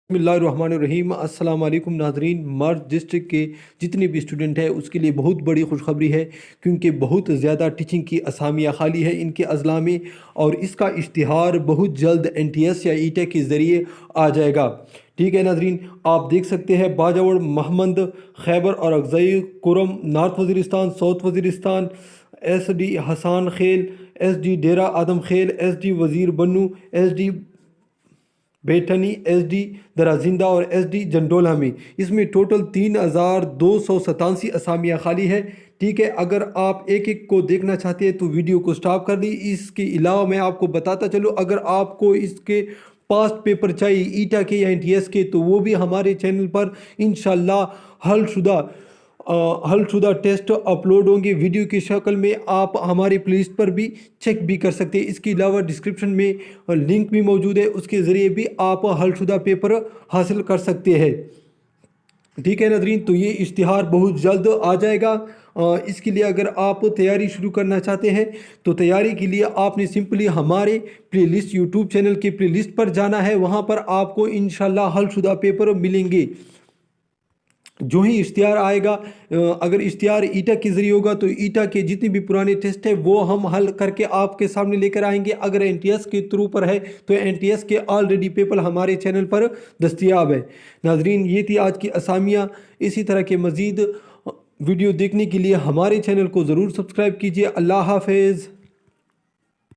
बिस्मिल्लाहिर्रहमानिर्रहीम। अस्सलाम वालेकुम नाज़रीन। मर्ज डिस्ट्रिक्ट के जितने भी स्टूडेंट हैं उसके लिए बहुत बड़ी खुशखबरी है, क्योंकि बहुत ज़्यादा टीचिंग की असामियाँ खाली है इनके अज़ला में, और इसका इश्तिहार बहुत जल्द NTS या ईटेक के ज़रिए आ जाएगा। ठीक है नाज़रीन, आप देख सकते हैं बाजावड़, महमद, खैबर और Orakzai, Kurram, north Waziristan, south Waziristan, SD Hassan Khel, SD Dera Adam Khel, SD Wazir Bannu, SD Bettani, SD Darazinda और SD जंडोला में। इसमें टोटल 3287 असामियाँ खाली है। ठीक है, अगर आप एक एक को देखना चाहते हैं तो वीडियो को स्टॉप कर दी। इसके अलावा मैं आपको बताता चलूँ, अगर आपको इसके पास्ट पेपर चाहिए ईटा के या NTS के, तो वो भी हमारे चैनल पर इंशाल्लाह हलशुदा टेस्ट अपलोड होंगे वीडियो की शक्ल में। आप हमारी प्लेलिस्ट पर भी चेक भी कर सकते हैं। इसके अलावा डिस्क्रिप्शन में लिंक भी मौजूद है, उसके ज़रिए भी आप हलशुदा पेपर हासिल कर सकते हैं। ठीक है नाज़रीन, तो ये इश्तिहार बहुत जल्द आ जाएगा। इसके लिए अगर आप तैयारी शुरू करना चाहते हैं तो तैयारी के लिए आपने सिंपली हमारे प्लेलिस्ट यूट्यूब चैनल के प्लेलिस्ट पर जाना है। वहाँ पर आपको इंशाल्लाह हलशुदा पेपर मिलेंगे। जो ही इश्तिहार आएगा, अगर इश्तिहार ईटा के ज़रिए होगा तो ईटा के जितने भी पुराने टेस्ट हैं वो हम हल करके आपके सामने लेकर आएंगे। अगर NTS के थ्रू पर है तो NTS के ऑलरेडी पेपर हमारे चैनल पर दस्तयाब है। नाजरीन, ये थी आज की असामियाँ। इसी तरह के मज़ीद वीडियो देखने के लिए हमारे चैनल को ज़रूर सब्सक्राइब कीजिए। अल्लाह हाफ़िज़।